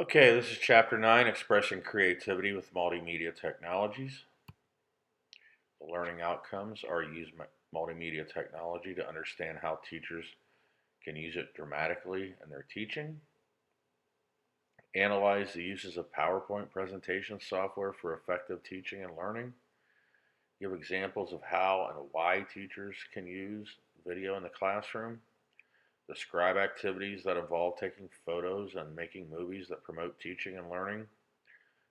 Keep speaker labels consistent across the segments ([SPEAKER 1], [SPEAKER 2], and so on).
[SPEAKER 1] Okay, this is Chapter 9, Expressing Creativity with Multimedia Technologies. The learning outcomes are use multimedia technology to understand how teachers can use it dramatically in their teaching, analyze the uses of PowerPoint presentation software for effective teaching and learning, give examples of how and why teachers can use video in the classroom, describe activities that involve taking photos and making movies that promote teaching and learning,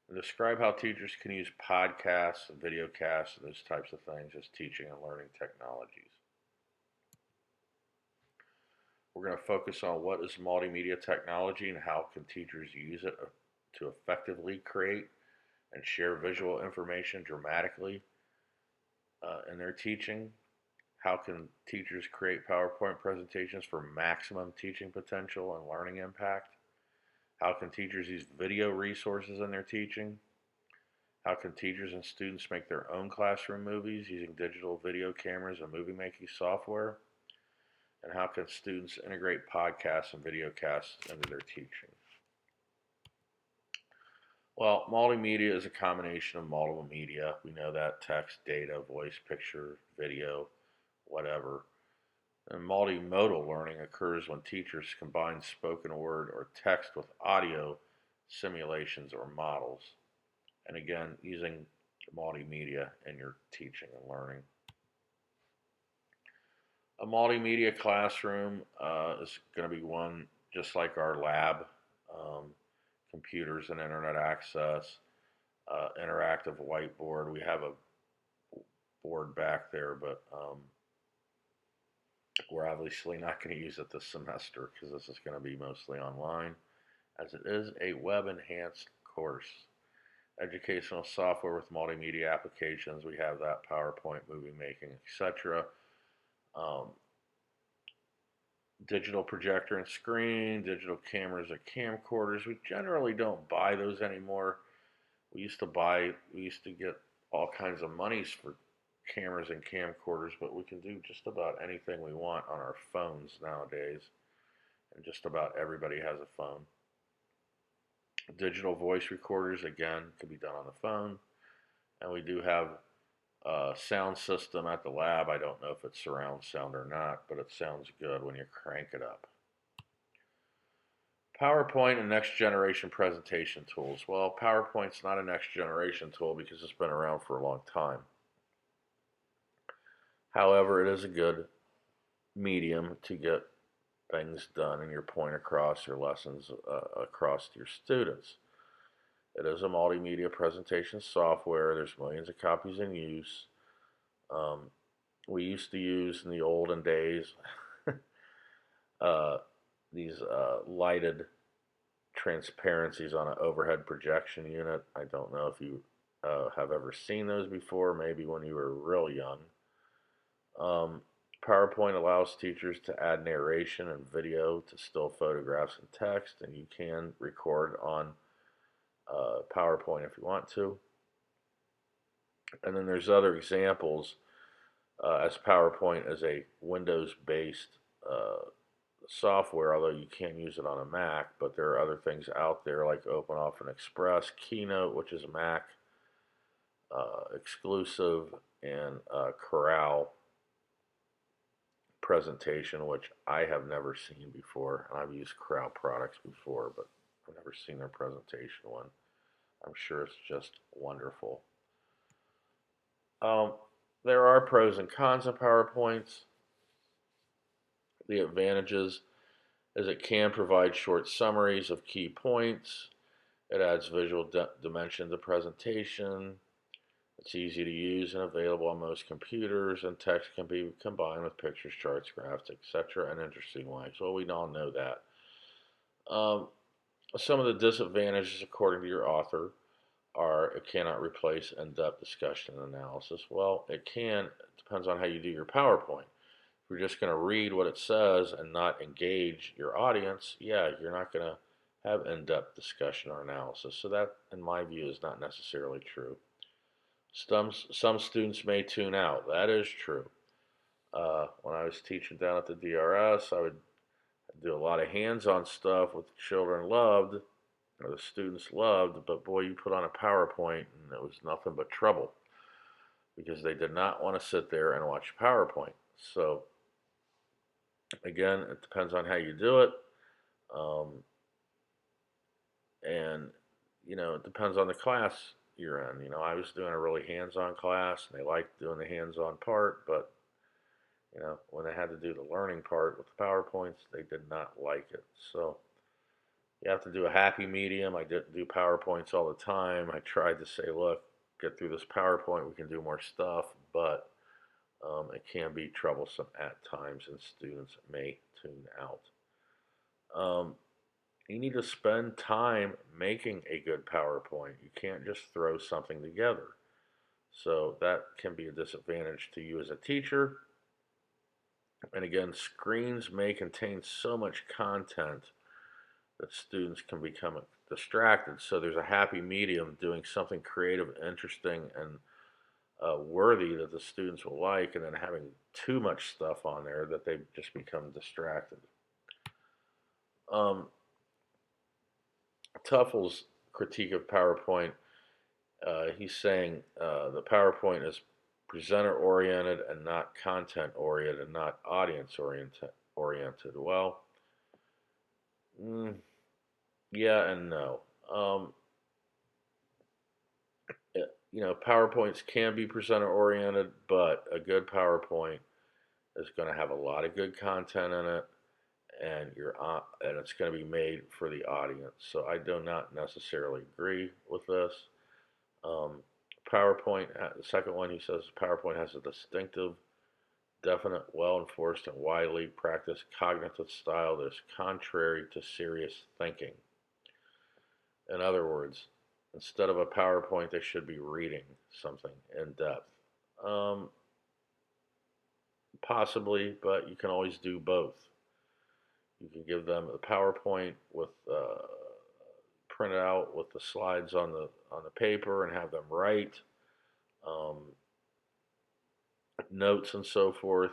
[SPEAKER 1] and describe how teachers can use podcasts and videocasts and those types of things as teaching and learning technologies. We're going to focus on what is multimedia technology and how can teachers use it to effectively create and share visual information dramatically in their teaching. How can teachers create PowerPoint presentations for maximum teaching potential and learning impact? How can teachers use video resources in their teaching? How can teachers and students make their own classroom movies using digital video cameras and movie making software? And how can students integrate podcasts and videocasts into their teaching? Well, multimedia is a combination of multiple media. We know that: text, data, voice, picture, video, whatever. And multimodal learning occurs when teachers combine spoken word or text with audio simulations or models. And again, using multimedia in your teaching and learning. A multimedia classroom is going to be one just like our lab: computers and internet access, interactive whiteboard. We have a board back there, but we're obviously not going to use it this semester because this is going to be mostly online, as it is a web enhanced course. Educational software with multimedia applications. We have that: PowerPoint, movie making, etc. Um, Digital projector and screen, digital cameras or camcorders. We generally don't buy those anymore. We used to get all kinds of monies for cameras and camcorders, but we can do just about anything we want on our phones nowadays, and just about everybody has a phone. Digital voice recorders, again, can be done on the phone, and we do have a sound system at the lab. I don't know if it's surround sound or not, but it sounds good when you crank it up. PowerPoint and next generation presentation tools. Well, PowerPoint's not a next generation tool because it's been around for a long time. However, it is a good medium to get things done and your point across, your lessons across to your students. It is a multimedia presentation software. There's millions of copies in use. We used to use in the olden days uh, these lighted transparencies on an overhead projection unit. I don't know if you have ever seen those before, maybe when you were real young. Um, PowerPoint allows teachers to add narration and video to still photographs and text, and you can record on PowerPoint if you want to. And then there's other examples, as PowerPoint is a Windows-based software, although you can use it on a Mac, but there are other things out there like OpenOffice Express, Keynote, which is a Mac exclusive, and Corel presentation, which I have never seen before. I've used Corel products before, but I've never seen their presentation one. I'm sure it's just wonderful. Um, there are pros and cons of PowerPoints. The advantages is it can provide short summaries of key points. It adds visual dimension to presentation. It's easy to use and available on most computers, and text can be combined with pictures, charts, graphs, etc. in interesting ways. Well, we all know that. Um, some of the disadvantages, according to your author, are it cannot replace in-depth discussion and analysis. Well, it can. It depends on how you do your PowerPoint. If you're just going to read what it says and not engage your audience, yeah, you're not going to have in-depth discussion or analysis. So that, in my view, is not necessarily true. Some students may tune out. That is true. When I was teaching down at the DRS, I would do a lot of hands-on stuff, what the children loved, or the students loved, but boy, you put on a PowerPoint and it was nothing but trouble because they did not want to sit there and watch PowerPoint. So again, it depends on how you do it. Um, and it depends on the class you're in. I was doing a really hands-on class and they liked doing the hands-on part, but when they had to do the learning part with the PowerPoints, they did not like it. So you have to do a happy medium. I didn't do PowerPoints all the time. I tried to say, look, get through this PowerPoint, we can do more stuff, but it can be troublesome at times and students may tune out. You need to spend time making a good PowerPoint. You can't just throw something together. So that can be a disadvantage to you as a teacher. And again, screens may contain so much content that students can become distracted. So there's a happy medium doing something creative, interesting, and worthy that the students will like, and then having too much stuff on there that they just become distracted. Um, Tuffle's critique of PowerPoint, he's saying the PowerPoint is presenter oriented and not content oriented, not audience oriented. Well, mm, yeah and no. PowerPoints can be presenter oriented, but a good PowerPoint is going to have a lot of good content in it, and it's going to be made for the audience. So I do not necessarily agree with this. Um, PowerPoint, the second one, he says PowerPoint has a distinctive, definite, well enforced, and widely practiced cognitive style that is contrary to serious thinking. In other words, instead of a PowerPoint, they should be reading something in depth. Um, Possibly, but you can always do both. You can give them a PowerPoint with printed out with the slides on the paper and have them write um, notes and so forth.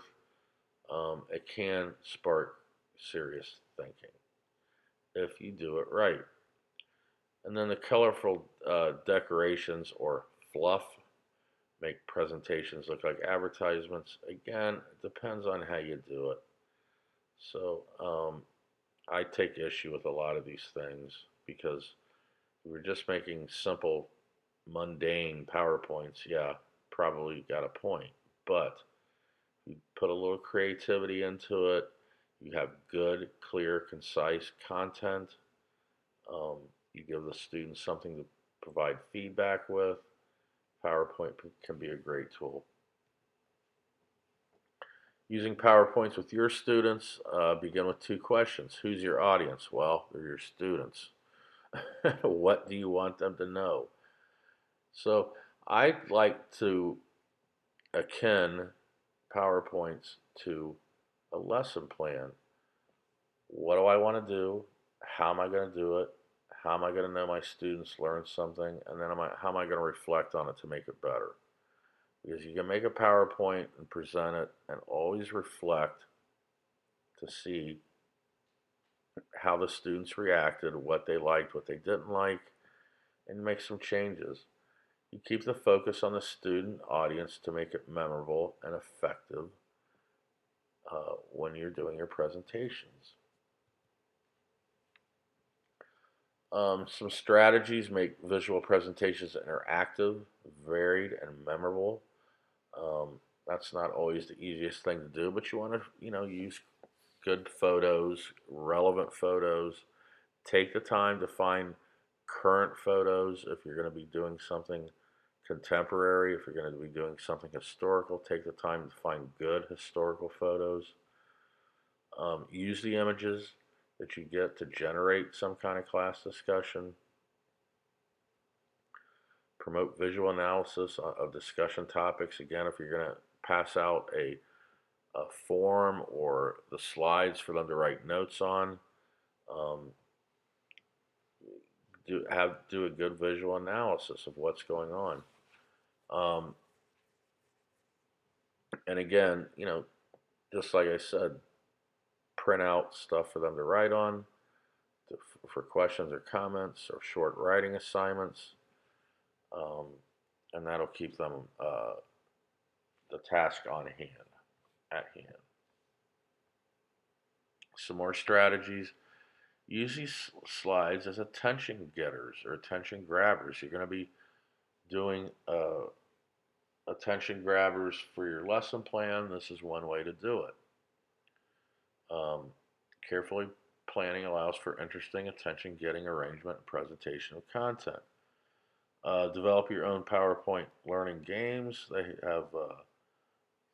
[SPEAKER 1] It can spark serious thinking if you do it right. And then the colorful decorations or fluff make presentations look like advertisements. Again, it depends on how you do it. So I take issue with a lot of these things because if we're just making simple, mundane PowerPoints, yeah, probably got a point. But you put a little creativity into it, you have good, clear, concise content, um, you give the students something to provide feedback with, PowerPoint can be a great tool. Using PowerPoints with your students, begin with 2 questions. Who's your audience? Well, they're your students. What do you want them to know? So I like to akin PowerPoints to a lesson plan. What do I want to do? How am I going to do it? How am I going to know my students learned something? And then how am I going to reflect on it to make it better? Because you can make a PowerPoint and present it and always reflect to see how the students reacted, what they liked, what they didn't like, and make some changes. You keep the focus on the student audience to make it memorable and effective when you're doing your presentations. Some strategies make visual presentations interactive, varied, and memorable. That's not always the easiest thing to do, but you want to, use good photos, relevant photos. Take the time to find current photos if you're going to be doing something contemporary. If you're going to be doing something historical, take the time to find good historical photos. Use the images that you get to generate some kind of class discussion. Promote visual analysis of discussion topics. Again, if you're going to pass out a form or the slides for them to write notes on, um, do a good visual analysis of what's going on. Um, and again, just like I said, print out stuff for them to write on. for questions or comments or short writing assignments, um, and that'll keep them the task on hand, at hand. Some more strategies. Use these slides as attention getters or attention grabbers. You're going to be doing attention grabbers for your lesson plan. This is one way to do it. Carefully planning allows for interesting attention-getting arrangement and presentation of content. Develop your own PowerPoint learning games. They have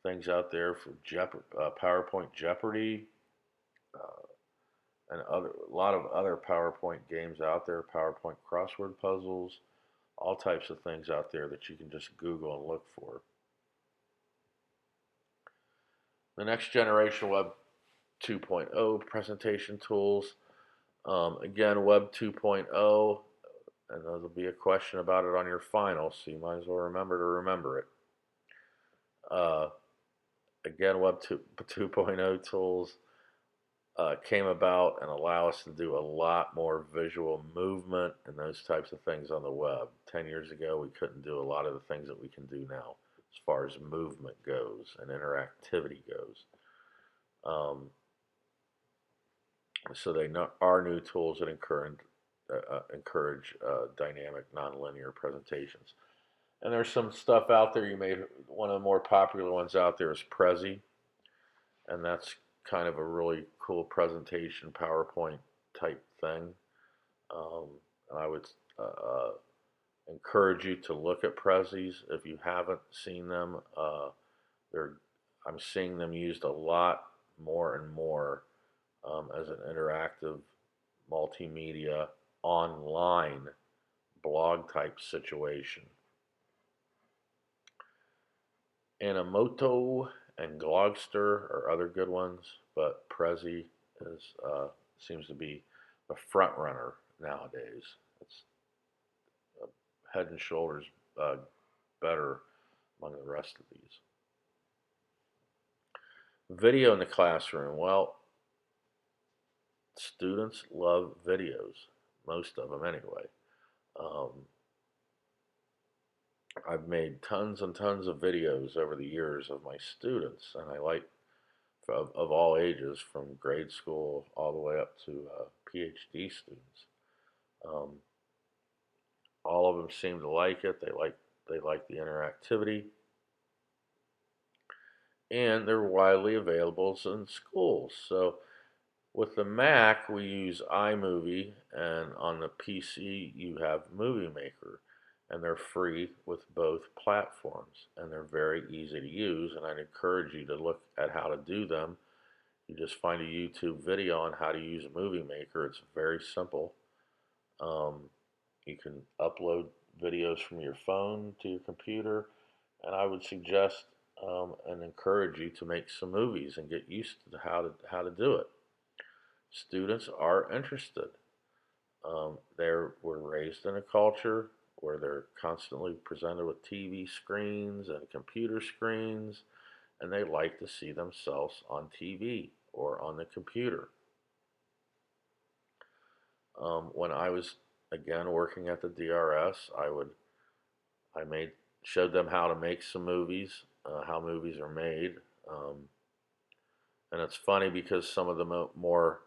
[SPEAKER 1] things out there for PowerPoint Jeopardy, and a lot of other PowerPoint games out there. PowerPoint crossword puzzles, all types of things out there that you can just Google and look for. The next generation Web 2.0 presentation tools. Again, Web 2.0, and there'll be a question about it on your final, so you might as well remember it. Again, Web 2.0 tools came about and allow us to do a lot more visual movement and those types of things on the web. 10 years ago, we couldn't do a lot of the things that we can do now as far as movement goes and interactivity goes. So they are new tools that encourage dynamic, nonlinear presentations. And there's some stuff out there. One of the more popular ones out there is Prezi, and that's kind of a really cool presentation PowerPoint type thing. And I would encourage you to look at Prezis if you haven't seen them. I'm seeing them used a lot more and more as an interactive multimedia online blog type situation. Animoto and Glogster are other good ones, but Prezi seems to be the front runner nowadays. It's head and shoulders better among the rest of these. Video in the classroom. Well, students love videos, most of them anyway. I've made tons and tons of videos over the years of my students, and I like of all ages, from grade school all the way up to PhD students. All of them seem to like it. They like the interactivity, and they're widely available in schools. So with the Mac, we use iMovie, and on the PC, you have Movie Maker, and they're free with both platforms, and they're very easy to use, and I'd encourage you to look at how to do them. You just find a YouTube video on how to use Movie Maker. It's very simple. You can upload videos from your phone to your computer, and I would suggest and encourage you to make some movies and get used to how to do it. Students are interested. They were raised in a culture where they're constantly presented with TV screens and computer screens, and they like to see themselves on TV or on the computer. When I was, again, working at the DRS, I showed them how to make some movies, how movies are made. And it's funny because some of the more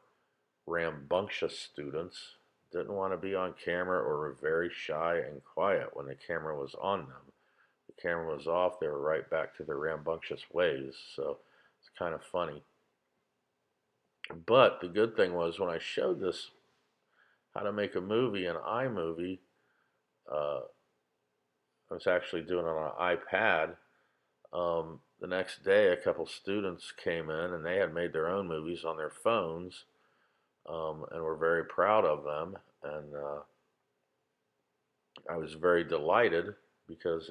[SPEAKER 1] rambunctious students didn't want to be on camera or were very shy and quiet when the camera was on them. The camera was off, they were right back to their rambunctious ways. So it's kind of funny. But the good thing was, when I showed this, how to make a movie in iMovie, I was actually doing it on an iPad. The next day, a couple students came in and they had made their own movies on their phones, and were very proud of them. And I was very delighted because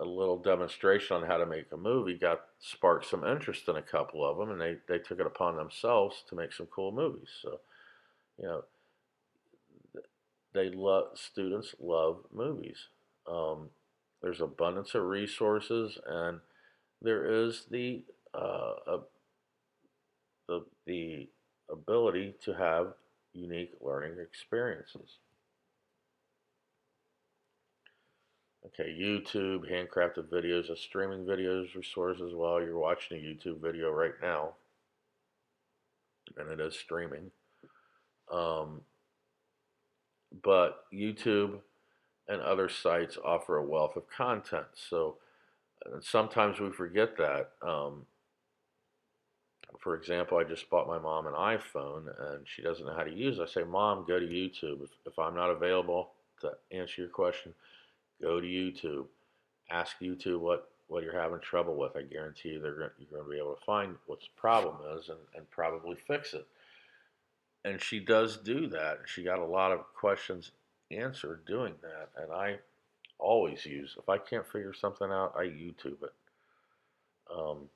[SPEAKER 1] a little demonstration on how to make a movie sparked some interest in a couple of them, and they took it upon themselves to make some cool movies. So, you know, students love movies. There's abundance of resources, and there is the ability to have unique learning experiences. Okay, YouTube, handcrafted videos, a streaming videos resources. Well, you're watching a YouTube video right now, and it is streaming. Um, but YouTube and other sites offer a wealth of content. So sometimes we forget that. For example, I just bought my mom an iPhone and she doesn't know how to use it. I say, Mom, go to YouTube. If I'm not available to answer your question, go to YouTube. Ask YouTube what you're having trouble with. I guarantee you you're going to be able to find what the problem is and probably fix it. And she does do that. She got a lot of questions answered doing that. And I always use, if I can't figure something out, I YouTube it. Um,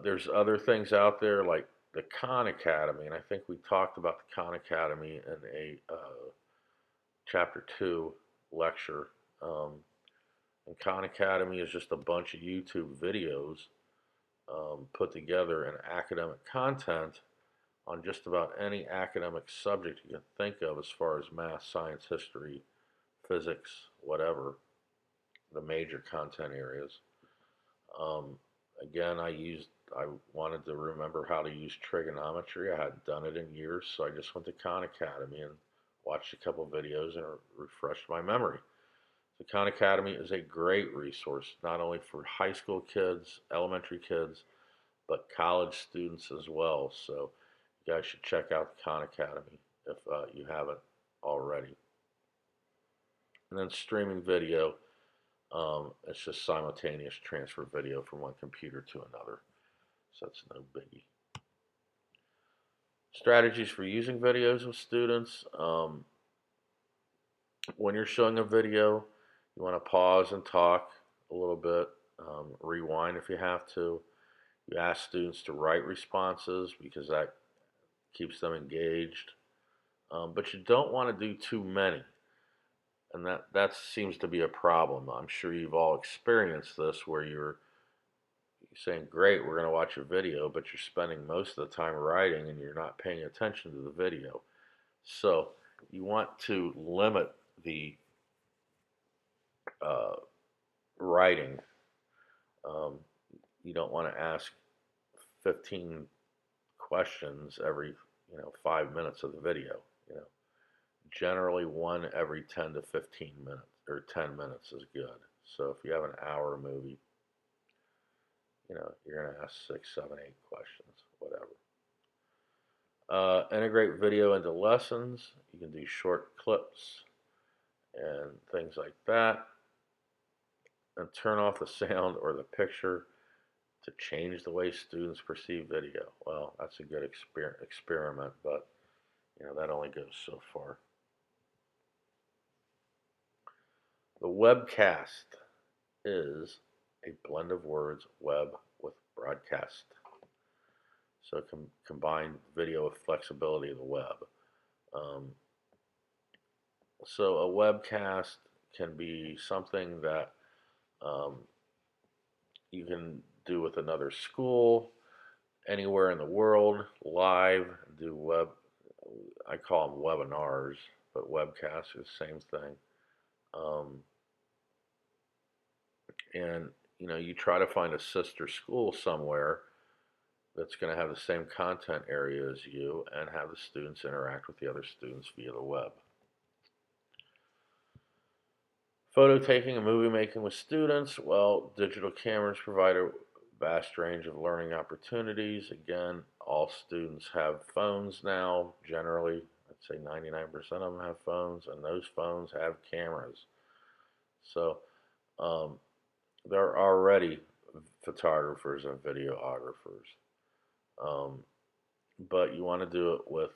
[SPEAKER 1] there's other things out there like the Khan Academy, and I think we talked about the Khan Academy in a chapter 2 lecture. Um, and Khan Academy is just a bunch of YouTube videos put together in academic content on just about any academic subject you can think of as far as math, science, history, physics, whatever, the major content areas. Um, Again, I wanted to remember how to use trigonometry. I hadn't done it in years, so I just went to Khan Academy and watched a couple videos and refreshed my memory. The Khan Academy is a great resource, not only for high school kids, elementary kids, but college students as well. So you guys should check out the Khan Academy if you haven't already. And then streaming video, it's just simultaneous transfer video from one computer to another. So that's no biggie. Strategies for using videos with students. When you're showing a video, you want to pause and talk a little bit, rewind if you have to. You ask students to write responses because that keeps them engaged. But you don't want to do too many. And that seems to be a problem. I'm sure you've all experienced this where you're saying, great, we're going to watch a video, but you're spending most of the time writing and you're not paying attention to the video. So you want to limit the uh, writing. Um, you don't want to ask 15 questions every 5 minutes of the video. You know, generally one every 10 to 15 minutes or 10 minutes is good. So if you have an hour movie, you're going to ask 6, 7, 8 questions, whatever. Integrate video into lessons. You can do short clips and things like that. And turn off the sound or the picture to change the way students perceive video. Well, that's a good experiment, but that only goes so far. The webcast is a blend of words, web with broadcast. So combine video with flexibility of the web. So a webcast can be something that you can do with another school, anywhere in the world, live, do web, I call them webinars, but webcasts are the same thing. And you try to find a sister school somewhere that's going to have the same content area as you and have the students interact with the other students via the web. Photo taking and movie making with students. Well, digital cameras provide a vast range of learning opportunities. Again, all students have phones now. Generally, I'd say 99% of them have phones, and those phones have cameras. So there are already photographers and videographers. But you want to do it with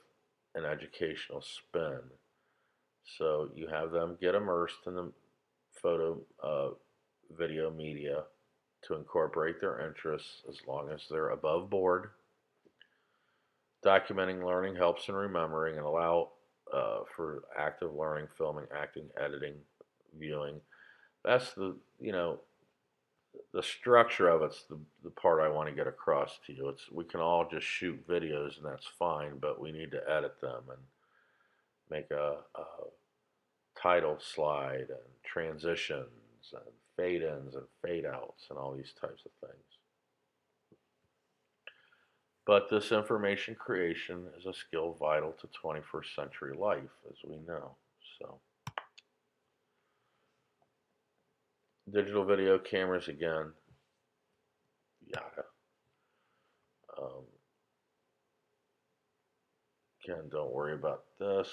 [SPEAKER 1] an educational spin. So you have them get immersed in the photo video media to incorporate their interests as long as they're above board. Documenting learning helps in remembering and allow for active learning, filming, acting, editing, viewing. That's the the structure of it's the part I want to get across to you. We can all just shoot videos and that's fine, but we need to edit them and make a title slide and transitions and fade ins and fade outs and all these types of things. But this information creation is a skill vital to 21st century life, as we know. So, digital video cameras again, yada. Um, Again, don't worry about this.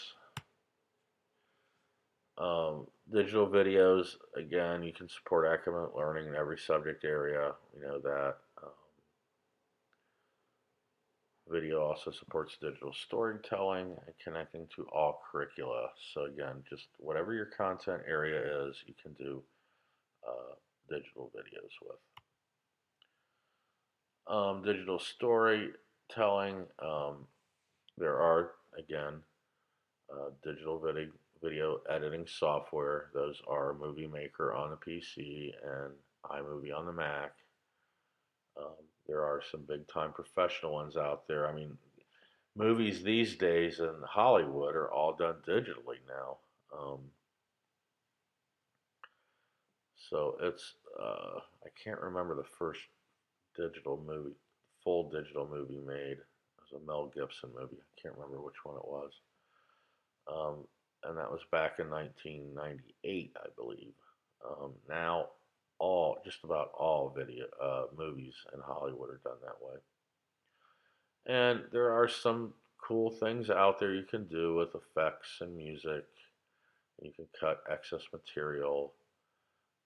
[SPEAKER 1] Digital videos, again, you can support academic learning in every subject area. We know that. Video also supports digital storytelling and connecting to all curricula. So again, just whatever your content area is, you can do digital videos with. Digital storytelling, there are, again, digital video editing software. Those are Movie Maker on the PC and iMovie on the Mac. There are some big time professional ones out there. I mean, movies these days in Hollywood are all done digitally now. So it's, I can't remember the first digital movie, full digital movie made. It was a Mel Gibson movie. I can't remember which one it was. And that was back in 1998, I believe. Now, just about all video movies in Hollywood are done that way. And there are some cool things out there you can do with effects and music. You can cut excess material.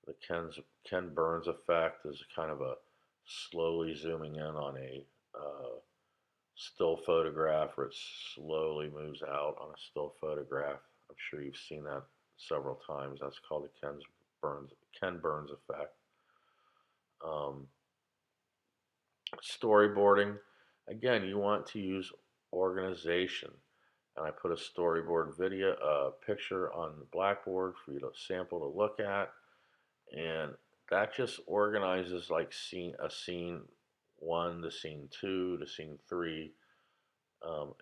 [SPEAKER 1] The Ken Burns effect is kind of a slowly zooming in on a still photograph where it slowly moves out on a still photograph. I'm sure you've seen that several times. That's called the Ken Burns effect. Um, Storyboarding, again, you want to use organization. And I put a storyboard video, picture on the blackboard for you to sample to look at. And that just organizes like scene 1 to scene 2 to scene 3.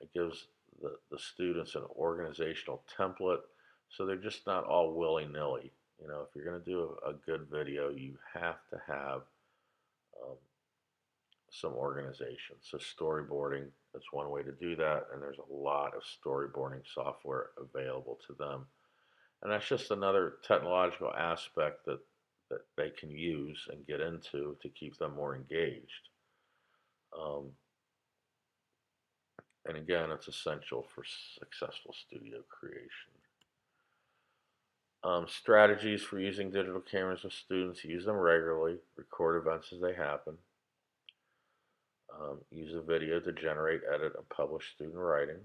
[SPEAKER 1] It gives the students an organizational template, so they're just not all willy-nilly. You know, if you're going to do a good video, you have to have um, some organization. So storyboarding is one way to do that, and there's a lot of storyboarding software available to them. And that's just another technological aspect that they can use and get into to keep them more engaged. Um, and again, it's essential for successful studio creation. Strategies for using digital cameras with students: use them regularly, record events as they happen, use a video to generate, edit, and publish student writing,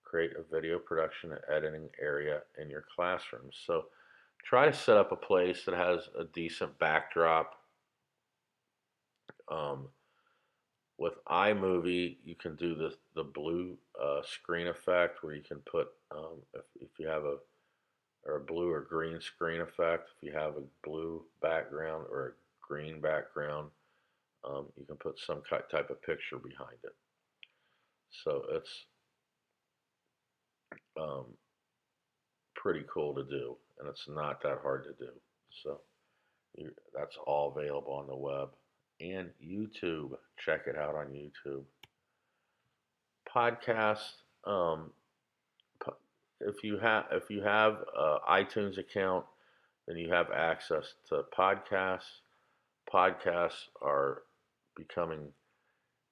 [SPEAKER 1] create a video production and editing area in your classroom. So try to set up a place that has a decent backdrop. Um, with iMovie, you can do the blue screen effect where you can put, if you have a blue or green screen effect, if you have a blue background or a green background, you can put some type of picture behind it. So it's um, pretty cool to do, and it's not that hard to do. So that's all available on the web and YouTube. Check it out on YouTube. Podcast. If you have iTunes account, then you have access to podcasts. Podcasts are becoming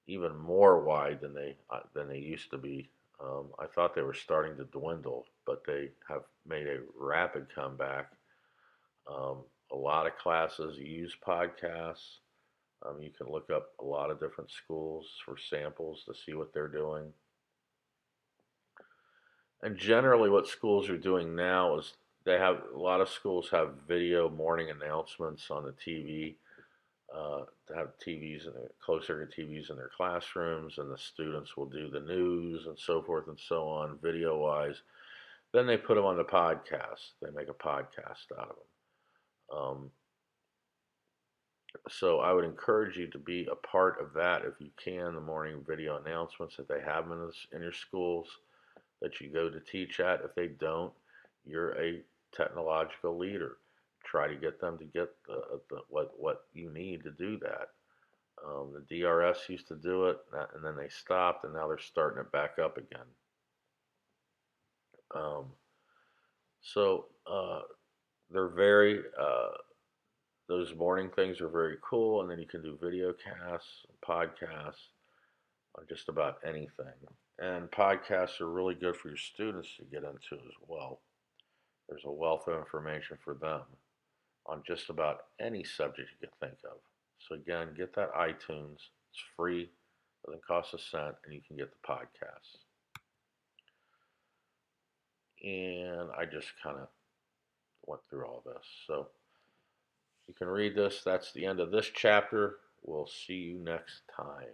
[SPEAKER 1] even more wide than they used to be. I thought they were starting to dwindle, but they have made a rapid comeback. A lot of classes use podcasts. You can look up a lot of different schools for samples to see what they're doing. And generally, what schools are doing now is a lot of schools have video morning announcements on the TV. To have closer to TVs in their classrooms, and the students will do the news and so forth and so on, video wise. Then they put them on the podcast. They make a podcast out of them. So I would encourage you to be a part of that if you can, the morning video announcements that they have in your schools that you go to teach at. If they don't, you're a technological leader. Try to get them to get what you need to do that. The DRS used to do it, and then they stopped, and now they're starting it back up again. Um, so they're very those morning things are very cool, and then you can do video casts, podcasts on just about anything. And podcasts are really good for your students to get into as well. There's a wealth of information for them on just about any subject you can think of. So again, get that iTunes. It's free, doesn't cost a cent, and you can get the podcasts. And I just kind of went through all this. So you can read this. That's the end of this chapter. We'll see you next time.